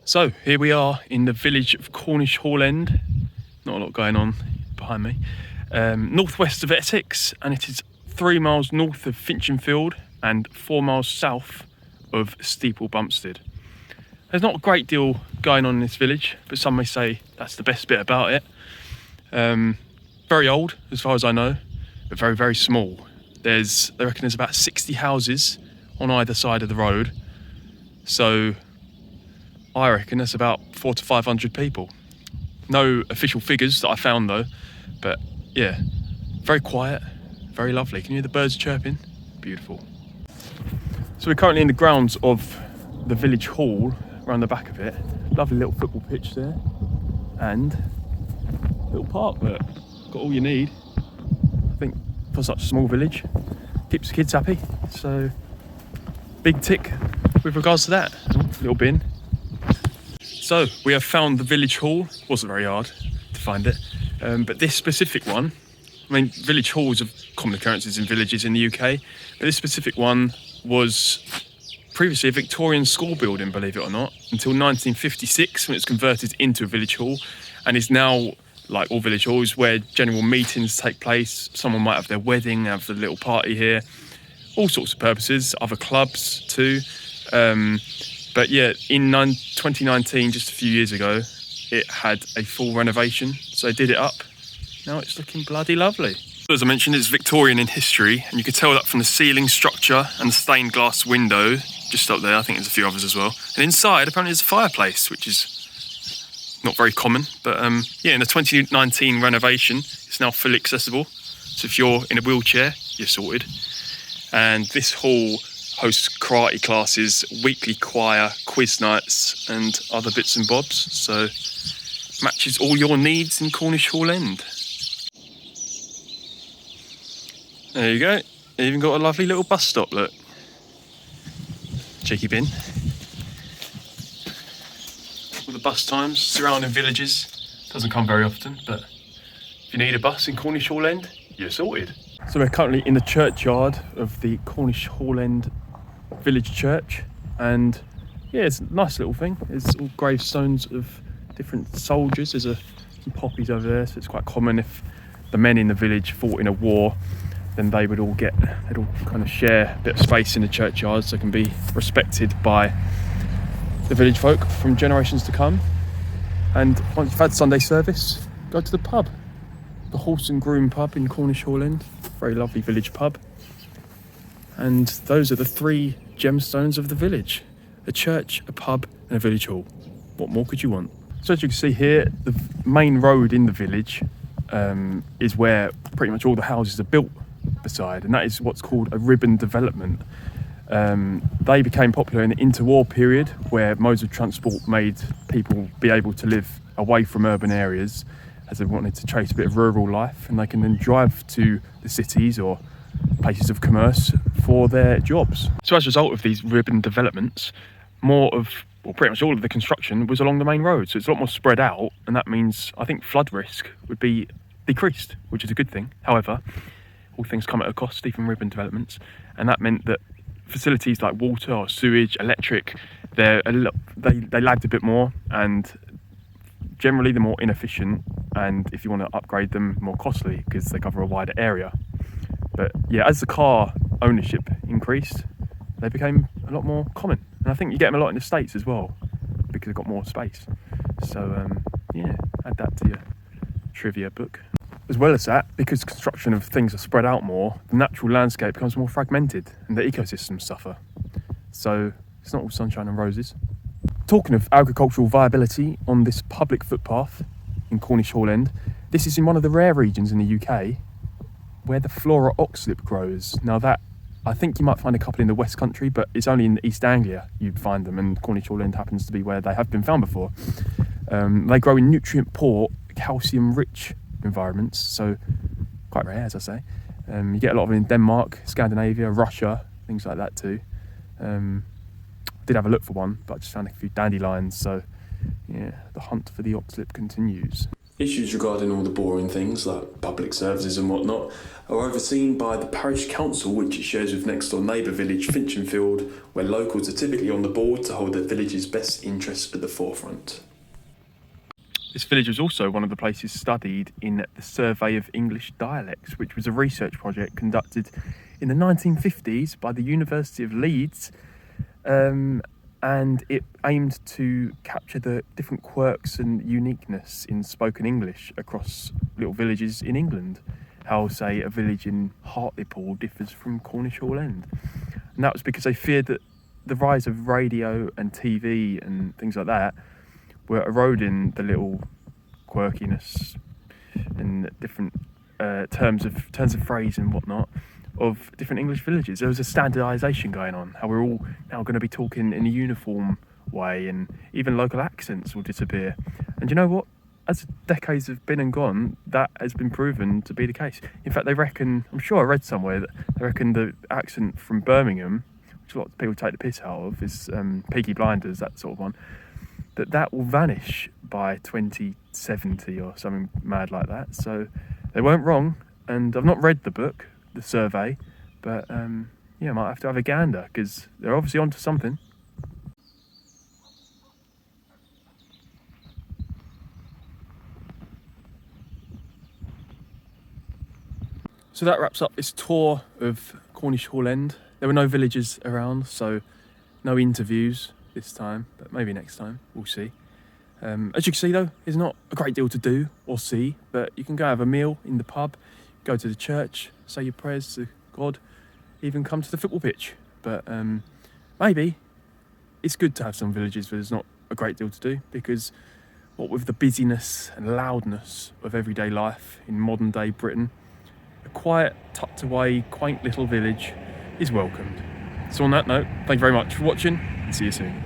So here we are in the village of Cornish Hall End. Not a lot going on behind me. Northwest of Essex, and it is 3 miles north of Finchinfield and 4 miles south of Steeple Bumpstead. There's not a great deal going on in this village, but some may say that's the best bit about it. Very old, as far as I know, but very, very small. They reckon there's about 60 houses on either side of the road. So I reckon that's about 400 to 500 people. No official figures that I found though, but yeah, very quiet, very lovely. Can you hear the birds chirping? Beautiful. So we're currently in the grounds of the village hall, around the back of it. Lovely little football pitch there, and a little park. Look, got all you need, I think, for such a small village. Keeps the kids happy, so big tick with regards to that. Little bin. So we have found the village hall. Wasn't very hard to find it, but this specific one, I mean, village halls are common occurrences in villages in the UK, but this specific one was previously a Victorian school building, believe it or not, until 1956 when it was converted into a village hall, and is now, like all village halls, where general meetings take place. Someone might have their wedding, have a little party here, all sorts of purposes, other clubs too. But yeah, in 2019, just a few years ago, it had a full renovation. So they did it up. Now it's looking bloody lovely. As I mentioned, it's Victorian in history, and you can tell that from the ceiling structure and the stained glass window just up there. I think there's a few others as well. And inside, apparently there's a fireplace, which is not very common. But yeah, in the 2019 renovation, it's now fully accessible. So if you're in a wheelchair, you're sorted. And this hall hosts karate classes, weekly choir, quiz nights, and other bits and bobs. So matches all your needs in Cornish Hall End. There you go. Even got a lovely little bus stop, look. Cheeky bin. All the bus times surrounding villages. Doesn't come very often, but if you need a bus in Cornish Hall End, you're sorted. So we're currently in the churchyard of the Cornish Hall End village church, and yeah, it's a nice little thing. It's all gravestones of different soldiers. There's some poppies over there, so it's quite common if the men in the village fought in a war, then they'd all kind of share a bit of space in the churchyard so it can be respected by the village folk from generations to come. And once you've had Sunday service, go to the pub, the Horse and Groom pub in Cornish Hall End. Very lovely village pub. And those are the 3 gemstones of the village: a church, a pub, and a village hall. What more could you want? So as you can see here, the main road in the village is where pretty much all the houses are built beside, and that is what's called a ribbon development. They became popular in the interwar period, where modes of transport made people be able to live away from urban areas, as they wanted to chase a bit of rural life, and they can then drive to the cities or places of commerce for their jobs. So as a result of these ribbon developments, pretty much all of the construction was along the main road, so it's a lot more spread out, and that means I think flood risk would be decreased, which is a good thing. However, all things come at a cost, even ribbon developments, and that meant that facilities like water or sewage, electric, they lagged a bit more, and generally they're more inefficient, and if you want to upgrade them, more costly because they cover a wider area. But yeah, as the car ownership increased, they became a lot more common, and I think you get them a lot in the States as well because they've got more space. So yeah, add that to your trivia book. As well as that, because construction of things are spread out more, the natural landscape becomes more fragmented and the ecosystems suffer. So it's not all sunshine and roses. Talking of agricultural viability on this public footpath in Cornish Hall End, this is in one of the rare regions in the UK where the Flora oxlip grows. Now that, I think you might find a couple in the West Country, but it's only in East Anglia you'd find them, and Cornish Hall End happens to be where they have been found before. They grow in nutrient-poor, calcium-rich environments, so quite rare, as I say. You get a lot of it in Denmark, Scandinavia, Russia, things like that too. Did have a look for one, but I just found a few dandelions, so yeah, the hunt for the oxlip continues. Issues regarding all the boring things like public services and whatnot are overseen by the parish council, which it shares with next door neighbour village Finchinfield, where locals are typically on the board to hold their village's best interests at the forefront. This village was also one of the places studied in the Survey of English Dialects, which was a research project conducted in the 1950s by the University of Leeds, and it aimed to capture the different quirks and uniqueness in spoken English across little villages in England. How, say, a village in Hartlepool differs from Cornish Hall End. And that was because they feared that the rise of radio and TV and things like that were eroding the little quirkiness and different terms of phrase and whatnot of different English villages. There was a standardisation going on, how we're all now going to be talking in a uniform way, and even local accents will disappear. And you know what? As decades have been and gone, that has been proven to be the case. In fact, they reckon, I'm sure I read somewhere, that they reckon the accent from Birmingham, which a lot of people take the piss out of, is Peaky Blinders, that sort of one, that will vanish by 2070 or something mad like that. So they weren't wrong, and I've not read the book, the survey, but yeah, I might have to have a gander, because they're obviously onto something. So that wraps up this tour of Cornish Hall End. There were no villagers around, so no interviews this time, but maybe next time, we'll see. As you can see though, there's not a great deal to do or see, but you can go have a meal in the pub, go to the church, say your prayers to God, even come to the football pitch. But maybe it's good to have some villages where there's not a great deal to do, because what with the busyness and loudness of everyday life in modern day Britain, a quiet, tucked away, quaint little village is welcomed. So on that note, thank you very much for watching, and see you soon.